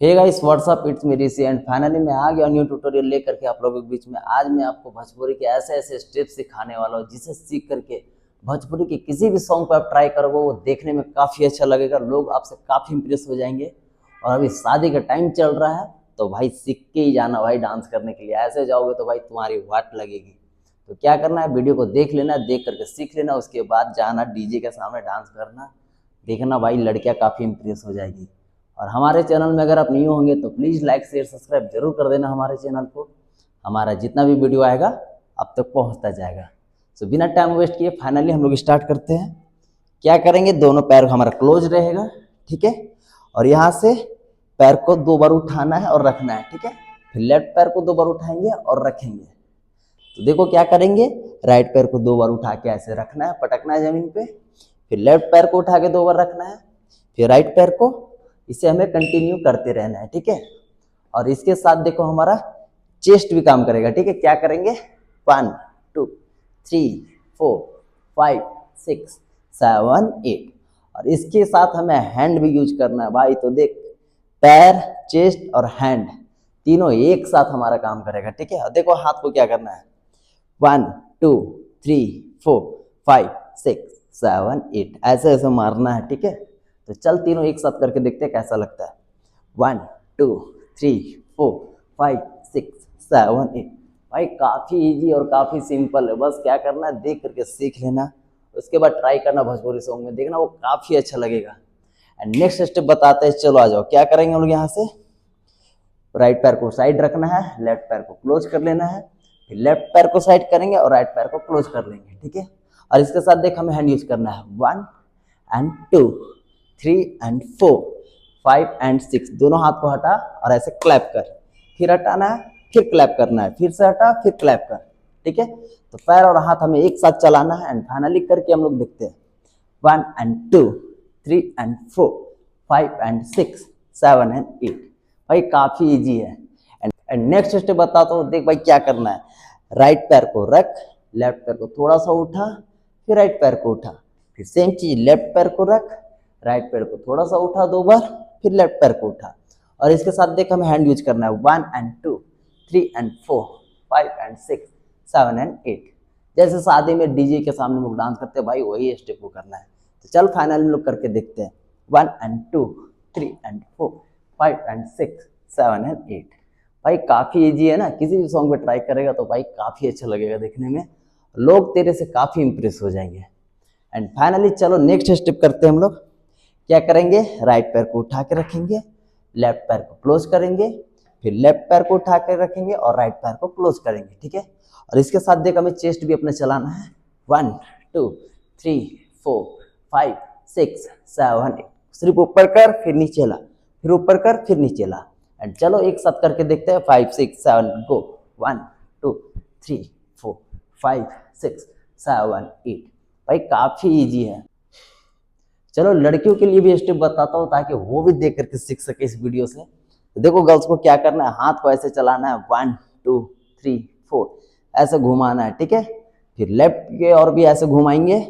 Hey guys what's up, it's me Rishi and finally मैं आ गया न्यू ट्यूटोरियल लेकर के आप लोगों के बीच में। आज मैं आपको भोजपुरी के ऐसे ऐसे स्टेप सिखाने वाला हूँ जिसे सीख करके भोजपुरी के किसी भी सॉन्ग पर आप ट्राई करोगे वो देखने में काफ़ी अच्छा लगेगा, लोग आपसे काफ़ी इंप्रेस हो जाएंगे। और अभी शादी का टाइम चल रहा है तो भाई सीख के ही जाना भाई डांस करने के लिए। ऐसे जाओगे तो भाई तुम्हारी वाट लगेगी। तो क्या करना है, वीडियो को देख लेना, देख करके सीख लेना, उसके बाद जाना डीजे के सामने डांस करना। देखना भाई लड़कियां काफ़ी इंप्रेस हो जाएगी। और हमारे चैनल में अगर आप न्यू होंगे तो प्लीज़ लाइक शेयर सब्सक्राइब जरूर कर देना हमारे चैनल को। हमारा जितना भी वीडियो आएगा आप तक पहुंचता जाएगा। सो बिना टाइम वेस्ट किए फाइनली हम लोग स्टार्ट करते हैं। क्या करेंगे, दोनों पैर हमारा क्लोज रहेगा, ठीक है। और यहाँ से पैर को 2 बार उठाना है और रखना है, ठीक है। फिर लेफ्ट पैर को 2 बार उठाएंगे और रखेंगे। तो देखो क्या करेंगे, राइट पैर को 2 बार उठा के ऐसे रखना है, पटकना है जमीन पे। फिर लेफ्ट पैर को उठा के 2 बार रखना है, फिर राइट पैर को। इसे हमें कंटिन्यू करते रहना है, ठीक है। और इसके साथ देखो हमारा चेस्ट भी काम करेगा, ठीक है। क्या करेंगे, 1 2 3 4 5 6 7 8। और इसके साथ हमें हैंड भी यूज करना है भाई। तो देख, पैर, चेस्ट और हैंड तीनों एक साथ हमारा काम करेगा, ठीक है। देखो हाथ को क्या करना है, 1 2 3 4 5 6 7 8 ऐसे ऐसे मारना है, ठीक है। तो चल तीनों एक साथ करके देखते हैं कैसा लगता है। 1 2 3 4 5 6 7 8। भाई काफ़ी इजी और काफ़ी सिंपल है, बस क्या करना है देख करके सीख लेना। उसके बाद ट्राई करना भोजपुरी सॉन्ग में, देखना वो काफ़ी अच्छा लगेगा। एंड नेक्स्ट स्टेप बताते हैं, चलो आ जाओ। क्या करेंगे हम लोग, यहाँ से राइट पैर को साइड रखना है, लेफ्ट पैर को क्लोज कर लेना है। फिर लेफ्ट पैर को साइड करेंगे और राइट पैर को क्लोज कर लेंगे, ठीक है। और इसके साथ देख हमें हैंड यूज करना है, 1 एंड 2 3 एंड 4 5 एंड 6। दोनों हाथ को हटा और ऐसे क्लैप कर, फिर हटाना है, फिर क्लैप करना है, फिर से हटा, फिर क्लैप कर, ठीक है। तो पैर और हाथ हमें एक साथ चलाना है। एंड फाइनली करके हम लोग देखते हैं, 1 एंड 2 3 एंड 4 5 एंड 6 7 एंड 8। भाई काफी इजी है। एंड नेक्स्ट स्टेप बताता हूँ, देख भाई क्या करना है। राइट पैर को रख, लेफ्ट पैर को थोड़ा सा उठा, फिर राइट पैर को उठा, फिर सेम चीज लेफ्ट पैर को रख, राइट पैर को थोड़ा सा उठा 2 बार, फिर लेफ्ट पैर को उठा। और इसके साथ देख हमें हैंड यूज करना है, 1 एंड 2 3 एंड 4 5 एंड 6 7 एंड 8। जैसे शादी में डीजे के सामने लोग डांस करते हैं भाई, वही स्टेप को करना है। तो चल फाइनल हम लोग करके देखते हैं, 1 एंड 2 3 एंड 4 5 एंड 6 7 एंड 8। भाई काफी इजी है ना, किसी भी सॉन्ग पे ट्राई करेगा तो भाई काफी अच्छा लगेगा देखने में, लोग तेरे से काफी इंप्रेस हो जाएंगे। एंड फाइनली चलो नेक्स्ट स्टेप करते हैं हम लोग। क्या करेंगे, राइट पैर को उठा के रखेंगे, लेफ्ट पैर को क्लोज करेंगे, फिर लेफ्ट पैर को उठा के रखेंगे और राइट पैर को क्लोज करेंगे, ठीक है। और इसके साथ देख हमें चेस्ट भी अपने चलाना है, 1 2 3 4 5 6 7 8। सिर्फ ऊपर कर फिर नीचे ला, फिर ऊपर कर फिर नीचे ला। एंड चलो एक साथ करके देखते हैं, 5 6 7 गो, 1 2 3 4 5 6 7 8। भाई काफी इजी है। चलो लड़कियों के लिए भी स्टेप बताता हूँ ताकि वो भी देख करके सीख सके इस वीडियो से। तो देखो गर्ल्स को क्या करना है, हाथ को ऐसे चलाना है, 1 2 3 4 ऐसे घुमाना है, ठीक है। फिर लेफ्ट की ओर भी ऐसे घुमाएंगे,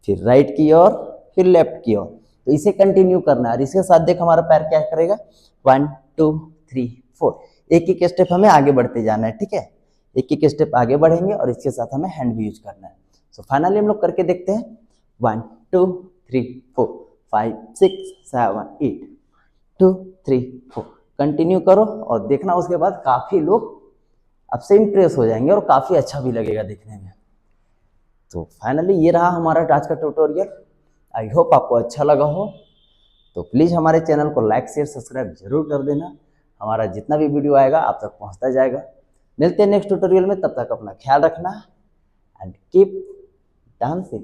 फिर राइट की ओर, फिर लेफ्ट की ओर। तो इसे कंटिन्यू करना है। और इसके साथ देख हमारा पैर क्या करेगा, 1 2 3 4। एक एक स्टेप हमें आगे बढ़ते जाना है, ठीक है। एक एक स्टेप आगे बढ़ेंगे और इसके साथ हमें हैंड भी यूज करना है। सो फाइनली हम लोग करके देखते हैं, 1 2 3 4 5 6 7 8 2 3 4। कंटिन्यू करो और देखना, उसके बाद काफी लोग आपसे इंप्रेस हो जाएंगे और काफी अच्छा भी लगेगा देखने में। तो फाइनली ये रहा हमारा आज का ट्यूटोरियल। आई होप आपको अच्छा लगा हो। तो प्लीज़ हमारे चैनल को लाइक शेयर सब्सक्राइब जरूर कर देना। हमारा जितना भी वीडियो आएगा आप तक पहुंचता जाएगा। मिलते हैं नेक्स्ट ट्यूटोरियल में, तब तक अपना ख्याल रखना एंड कीप डांसिंग।